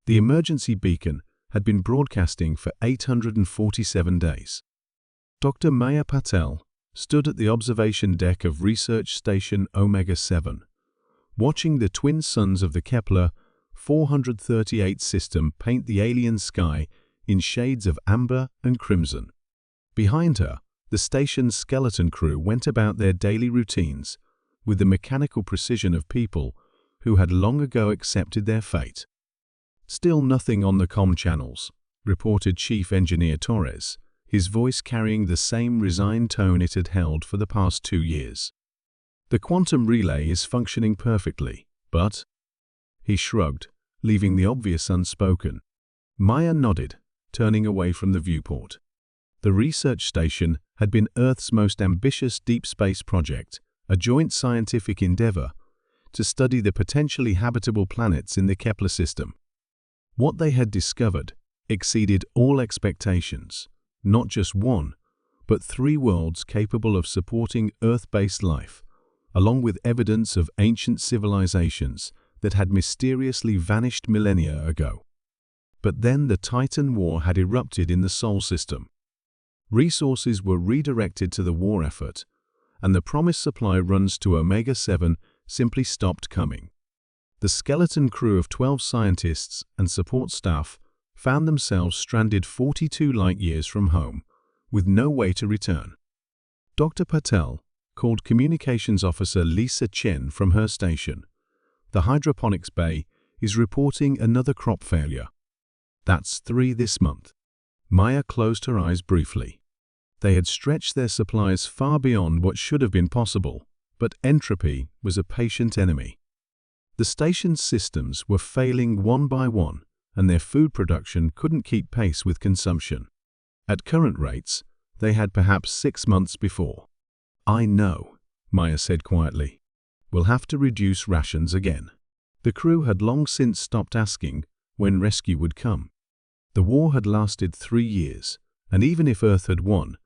The emergency beacon had been broadcasting for 847 days. Dr. Maya Patel stood at the observation deck of Research Station Omega-7, watching the twin suns of the Kepler 438 system paint the alien sky in shades of amber and crimson. Behind her, the station's skeleton crew went about their daily routines with the mechanical precision of people who had long ago accepted their fate. "Still nothing on the comm channels," reported Chief Engineer Torres, his voice carrying the same resigned tone it had held for the past 2 years. "The quantum relay is functioning perfectly, but—" He shrugged, leaving the obvious unspoken. Maya nodded, turning away from the viewport. The research station had been Earth's most ambitious deep space project, a joint scientific endeavor to study the potentially habitable planets in the Kepler system. What they had discovered exceeded all expectations, not just one, but 3 worlds capable of supporting Earth-based life, along with evidence of ancient civilizations that had mysteriously vanished millennia ago. But then the Titan War had erupted in the Sol system. Resources were redirected to the war effort, and the promised supply runs to Omega-7 simply stopped coming. The skeleton crew of 12 scientists and support staff found themselves stranded 42 light-years from home, with no way to return. Dr. Patel called Communications Officer Lisa Chen from her station. "The hydroponics bay is reporting another crop failure. That's 3 this month." Maya closed her eyes briefly. They had stretched their supplies far beyond what should have been possible, but entropy was a patient enemy. The station's systems were failing one by one, and their food production couldn't keep pace with consumption. At current rates, they had perhaps 6 months before. "I know," Maya said quietly. "We'll have to reduce rations again." The crew had long since stopped asking when rescue would come. The war had lasted 3 years, and even if Earth had won,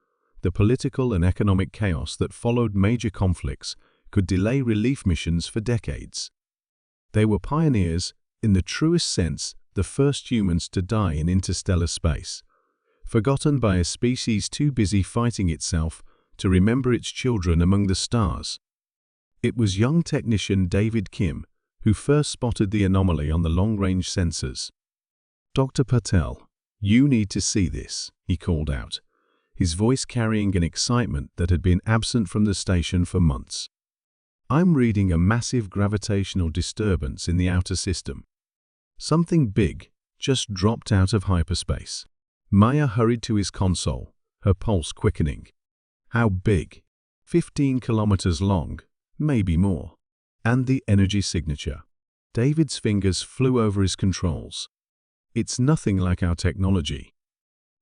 the political and economic chaos that followed major conflicts could delay relief missions for decades. They were pioneers, in the truest sense, the first humans to die in interstellar space, forgotten by a species too busy fighting itself to remember its children among the stars. It was young technician David Kim who first spotted the anomaly on the long-range sensors. "Dr. Patel, you need to see this," he called out, his voice carrying an excitement that had been absent from the station for months. "I'm reading a massive gravitational disturbance in the outer system. Something big just dropped out of hyperspace." Maya hurried to his console, her pulse quickening. "How big?" 15 kilometers long, maybe more. "And the energy signature." David's fingers flew over his controls. "It's nothing like our technology.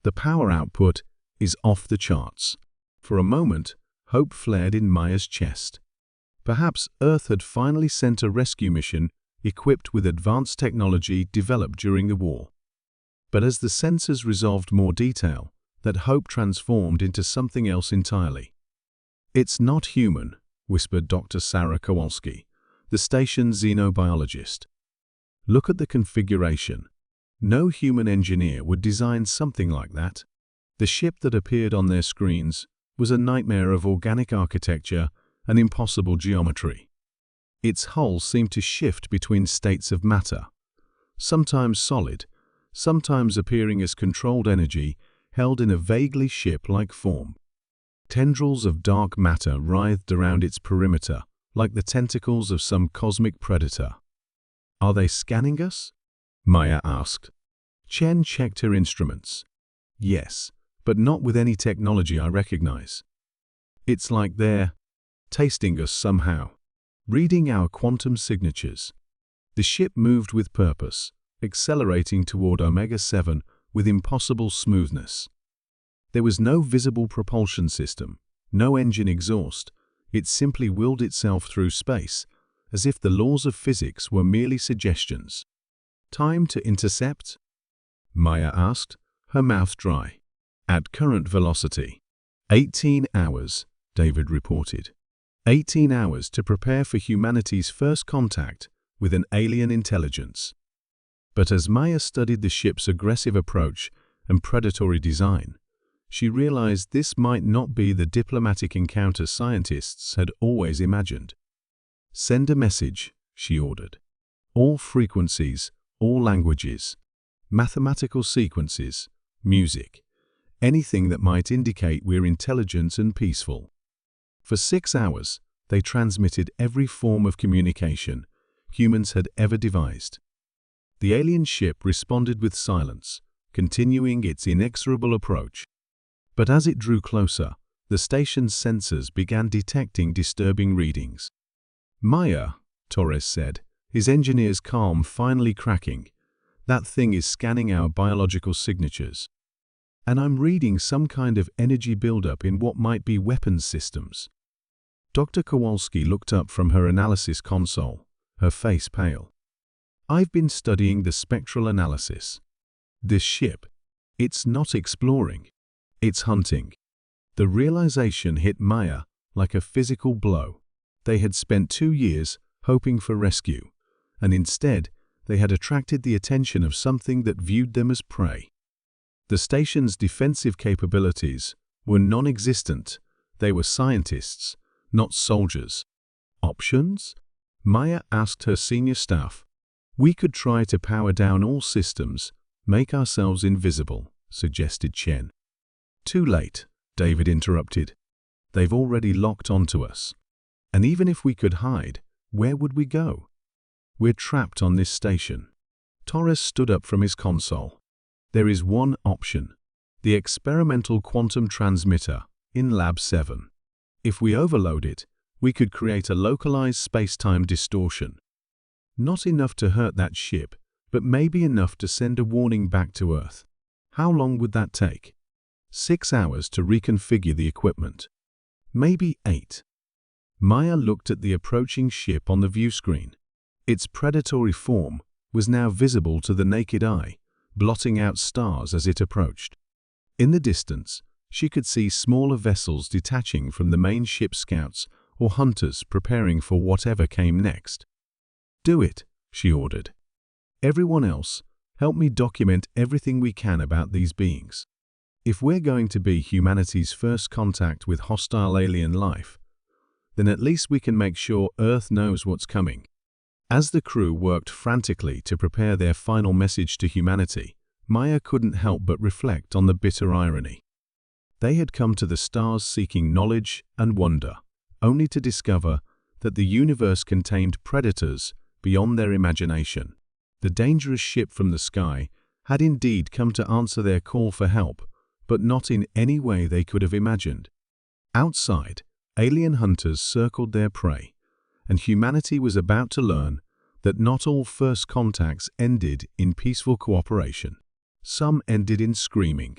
The power output is off the charts." For a moment, hope flared in Maya's chest. Perhaps Earth had finally sent a rescue mission equipped with advanced technology developed during the war. But as the sensors resolved more detail, that hope transformed into something else entirely. "It's not human," whispered Dr. Sarah Kowalski, the station's xenobiologist. "Look at the configuration. No human engineer would design something like that." The ship that appeared on their screens was a nightmare of organic architecture and impossible geometry. Its hull seemed to shift between states of matter, sometimes solid, sometimes appearing as controlled energy held in a vaguely ship-like form. Tendrils of dark matter writhed around its perimeter, like the tentacles of some cosmic predator. "Are they scanning us?" Maya asked. Chen checked her instruments. "Yes, but not with any technology I recognize. It's like they're tasting us somehow, reading our quantum signatures." The ship moved with purpose, accelerating toward Omega-7 with impossible smoothness. There was no visible propulsion system, no engine exhaust. It simply willed itself through space, as if the laws of physics were merely suggestions. "Time to intercept?" Maya asked, her mouth dry. "At current velocity." 18 hours, David reported. 18 hours to prepare for humanity's first contact with an alien intelligence. But as Maya studied the ship's aggressive approach and predatory design, she realized this might not be the diplomatic encounter scientists had always imagined. "Send a message," she ordered. "All frequencies, all languages, mathematical sequences, music, anything that might indicate we're intelligent and peaceful." For 6 hours, they transmitted every form of communication humans had ever devised. The alien ship responded with silence, continuing its inexorable approach. But as it drew closer, the station's sensors began detecting disturbing readings. "Maya," Torres said, his engineer's calm finally cracking, "that thing is scanning our biological signatures. And I'm reading some kind of energy buildup in what might be weapons systems." Dr. Kowalski looked up from her analysis console, her face pale. "I've been studying the spectral analysis. This ship, it's not exploring, it's hunting." The realization hit Maya like a physical blow. They had spent 2 years hoping for rescue, and instead they had attracted the attention of something that viewed them as prey. The station's defensive capabilities were non-existent. They were scientists, not soldiers. "Options?" Maya asked her senior staff. "We could try to power down all systems, make ourselves invisible," suggested Chen. "Too late," David interrupted. "They've already locked onto us. And even if we could hide, where would we go? We're trapped on this station." Torres stood up from his console. "There is one option, the experimental quantum transmitter in Lab 7. If we overload it, we could create a localized space-time distortion. Not enough to hurt that ship, but maybe enough to send a warning back to Earth. How long would that take? 6 hours to reconfigure the equipment. Maybe 8. Maya looked at the approaching ship on the viewscreen. Its predatory form was now visible to the naked eye, blotting out stars as it approached. In the distance, she could see smaller vessels detaching from the main ship's scouts or hunters preparing for whatever came next. "Do it," she ordered. "Everyone else, help me document everything we can about these beings. If we're going to be humanity's first contact with hostile alien life, then at least we can make sure Earth knows what's coming." As the crew worked frantically to prepare their final message to humanity, Maya couldn't help but reflect on the bitter irony. They had come to the stars seeking knowledge and wonder, only to discover that the universe contained predators beyond their imagination. The dangerous ship from the sky had indeed come to answer their call for help, but not in any way they could have imagined. Outside, alien hunters circled their prey, and humanity was about to learn that not all first contacts ended in peaceful cooperation. Some ended in screaming.